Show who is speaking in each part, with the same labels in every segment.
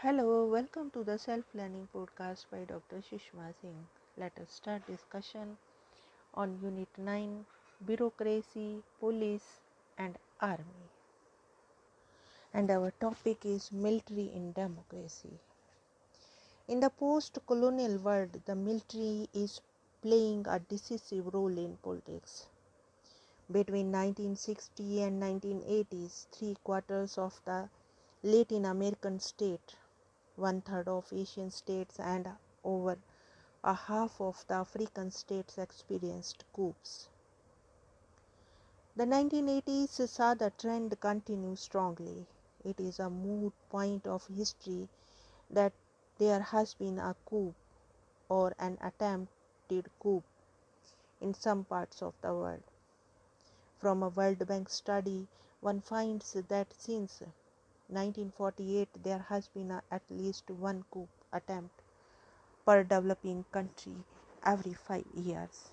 Speaker 1: Hello, welcome to the Self-Learning Podcast by Dr. Sushma Singh. Let us start discussion on Unit 9, Bureaucracy, Police and Army. And our topic is Military in Democracy. In the post-colonial world, the military is playing a decisive role in politics. Between 1960 and 1980s, three-quarters of the Latin American states, one-third of Asian states and over a half of the African states experienced coups. The 1980s saw the trend continue strongly. It is a moot point of history that there has been a coup or an attempted coup in some parts of the world. From a World Bank study, one finds that since 1948 there has been at least one coup attempt per developing country every 5 years.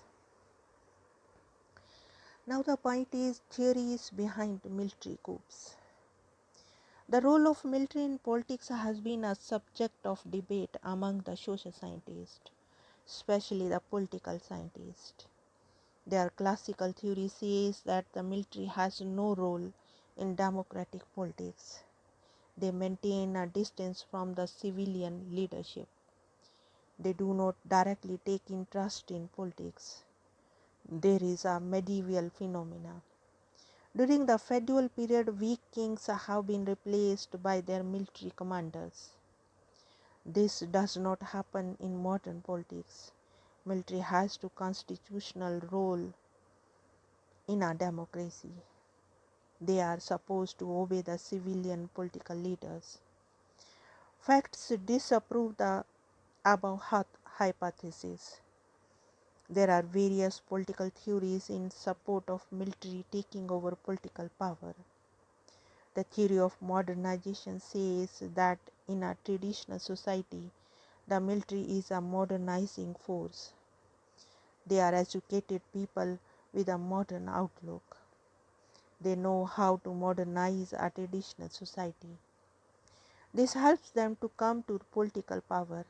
Speaker 1: Now the point is theories behind military coups. The role of military in politics has been a subject of debate among the social scientists, especially the political scientists. Their classical theory says that the military has no role in democratic politics. They maintain a distance from the civilian leadership. They do not directly take interest in politics. There is a medieval phenomena. During the feudal period, weak kings have been replaced by their military commanders. This does not happen in modern politics. Military has a constitutional role in a democracy. They are supposed to obey the civilian political leaders. Facts disapprove the above hypothesis. There are various political theories in support of military taking over political power. The theory of modernization says that in a traditional society, the military is a modernizing force. They are educated people with a modern outlook. They know how to modernize a traditional society. This helps them to come to political power.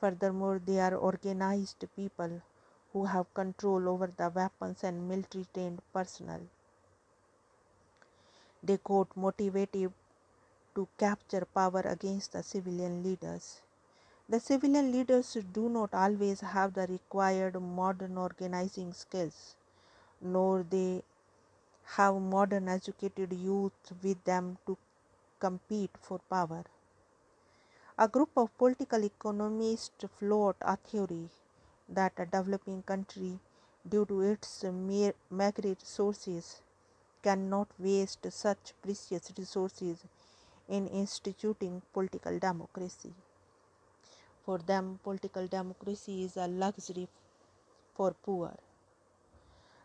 Speaker 1: Furthermore, they are organized people who have control over the weapons and military trained personnel. They got motivated to capture power against the civilian leaders. The civilian leaders do not always have the required modern organizing skills, nor they have modern educated youth with them to compete for power. A group of political economists float a theory that a developing country, due to its meagre resources, cannot waste such precious resources in instituting political democracy. For them, political democracy is a luxury for poor.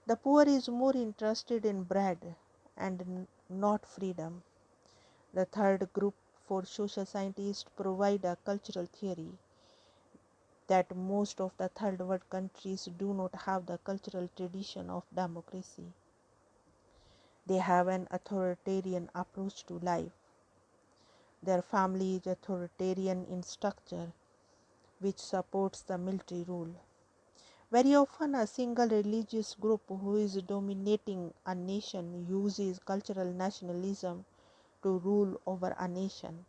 Speaker 1: The poor is more interested in bread and not freedom. The third group for social scientists provide a cultural theory that most of the third world countries do not have the cultural tradition of democracy. They have an authoritarian approach to life. Their family is authoritarian in structure, which supports the military rule. Very often, a single religious group who is dominating a nation uses cultural nationalism to rule over a nation.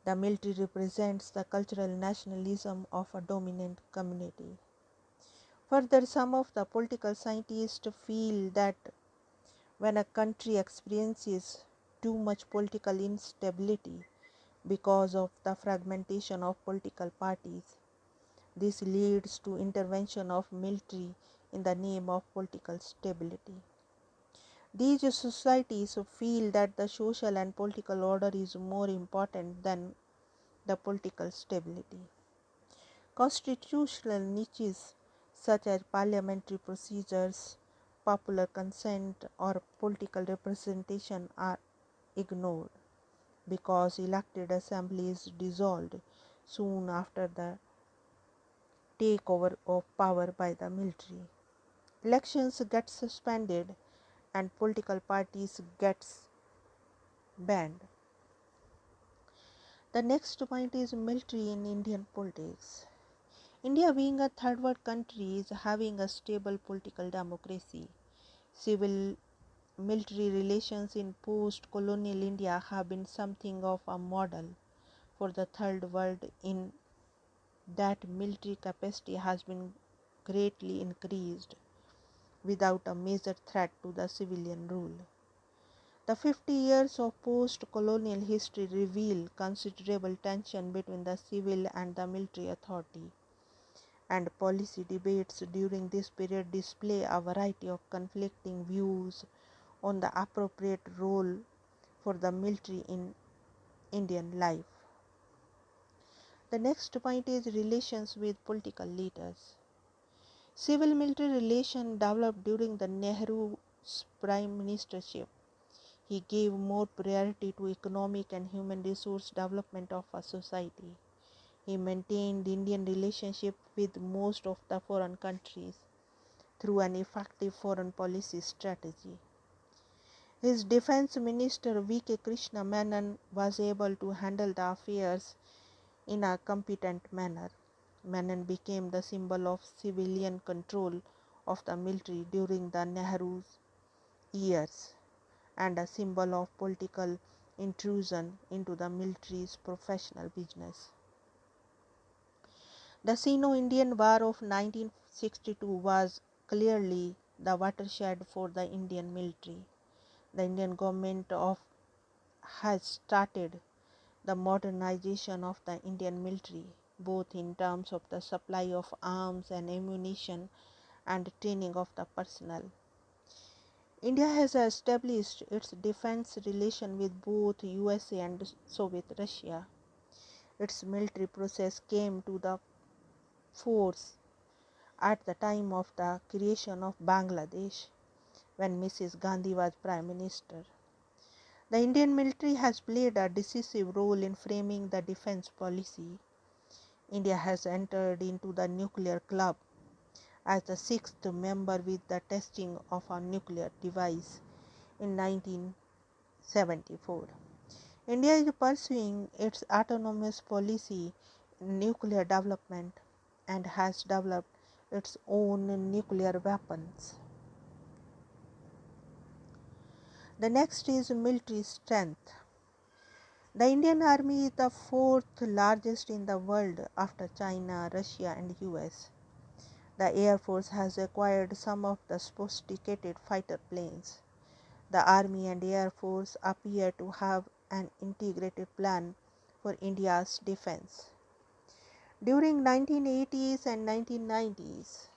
Speaker 1: The military represents the cultural nationalism of a dominant community. Further, some of the political scientists feel that when a country experiences too much political instability because of the fragmentation of political parties, this leads to intervention of military in the name of political stability. These societies feel that the social and political order is more important than the political stability. Constitutional niches such as parliamentary procedures, popular consent, or political representation are ignored because elected assembly is dissolved soon after the takeover of power by the military. Elections get suspended and political parties gets banned. The next point is military in Indian politics. India, being a third world country, is having a stable political democracy. Civil military relations in post colonial India have been something of a model for the third world, in that military capacity has been greatly increased without a major threat to the civilian rule. The 50 years of post-colonial history reveal considerable tension between the civil and the military authority, and policy debates during this period display a variety of conflicting views on the appropriate role for the military in Indian life. The next point is relations with political leaders. Civil military relations developed during the Nehru's prime ministership. He gave more priority to economic and human resource development of a society. He maintained Indian relationship with most of the foreign countries through an effective foreign policy strategy. His defense minister V.K. Krishna Menon was able to handle the affairs in a competent manner. Menon became the symbol of civilian control of the military during the Nehru's years, and a symbol of political intrusion into the military's professional business. The Sino-Indian War of 1962 was clearly the watershed for the Indian military. The Indian government has started the modernization of the Indian military, both in terms of the supply of arms and ammunition and training of the personnel. India has established its defense relation with both USA and Soviet Russia. Its military process came to the force at the time of the creation of Bangladesh, when Mrs. Gandhi was Prime Minister. The Indian military has played a decisive role in framing the defense policy. India has entered into the nuclear club as the sixth member with the testing of a nuclear device in 1974. India is pursuing its autonomous policy in nuclear development and has developed its own nuclear weapons. The next is military strength. The Indian Army is the fourth largest in the world after China, Russia, and US. The Air Force has acquired some of the sophisticated fighter planes. The Army and Air Force appear to have an integrated plan for India's defense. During 1980s and 1990s,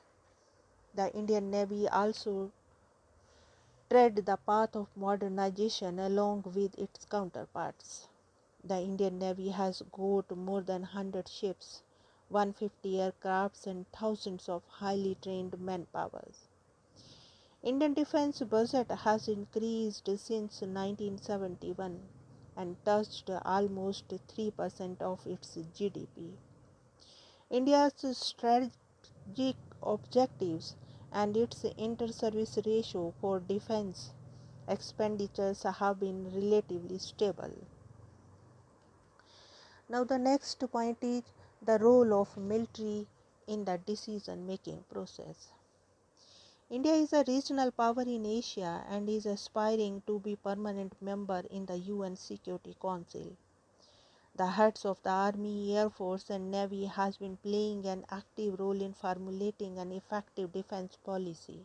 Speaker 1: the Indian Navy also tread the path of modernization along with its counterparts. The Indian Navy has got more than 100 ships, 150 aircrafts, and thousands of highly trained manpower. Indian defense budget has increased since 1971 and touched almost 3% of its GDP. India's strategic objectives and its inter-service ratio for defense expenditures have been relatively stable. Now the next point is the role of military in the decision-making process. India is a regional power in Asia and is aspiring to be permanent member in the UN Security Council. The heads of the Army, Air Force, and Navy has been playing an active role in formulating an effective defense policy.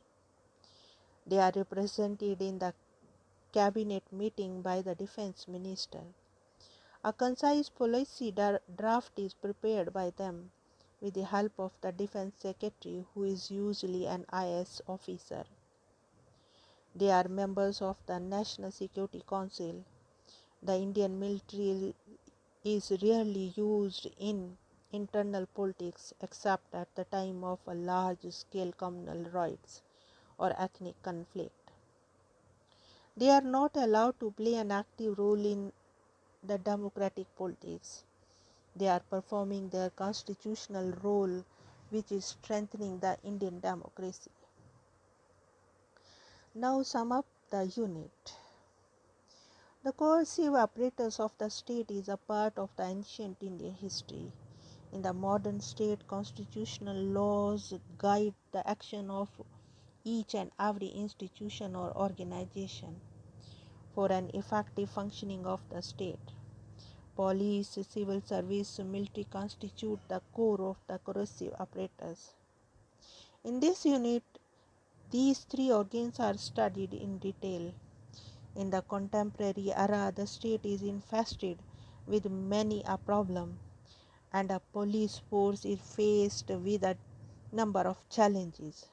Speaker 1: They are represented in the cabinet meeting by the defense minister. A concise policy draft is prepared by them with the help of the defense secretary, who is usually an IS officer. They are members of the National Security Council. The Indian military is rarely used in internal politics except at the time of a large-scale communal riots or ethnic conflict. They are not allowed to play an active role in the democratic politics. They are performing their constitutional role, which is strengthening the Indian democracy. Now sum up the unit. The coercive apparatus of the state is a part of the ancient Indian history. In the modern state, constitutional laws guide the action of each and every institution or organization for an effective functioning of the state. Police, civil service, military constitute the core of the coercive apparatus. In this unit, these three organs are studied in detail. In the contemporary era, the state is infested with many a problem, and a police force is faced with a number of challenges.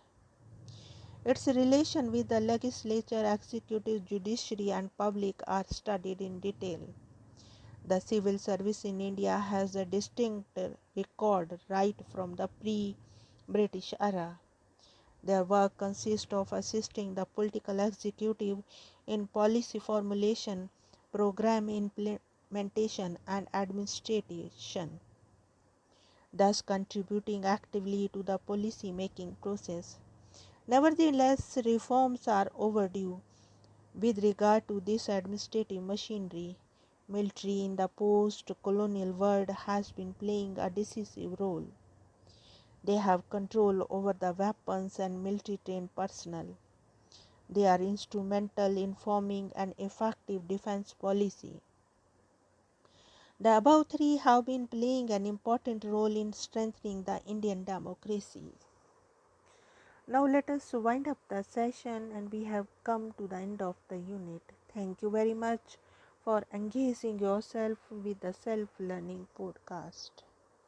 Speaker 1: Its relation with the legislature, executive, judiciary, and public are studied in detail. The civil service in India has a distinct record right from the pre-British era. Their work consists of assisting the political executive in policy formulation, program implementation, and administration, thus contributing actively to the policy making process. Nevertheless, reforms are overdue with regard to this administrative machinery. Military in the post-colonial world has been playing a decisive role. They have control over the weapons and military trained personnel. They are instrumental in forming an effective defense policy. The above three have been playing an important role in strengthening the Indian democracy. Now let us wind up the session, and we have come to the end of the unit. Thank you very much for engaging yourself with the self-learning podcast.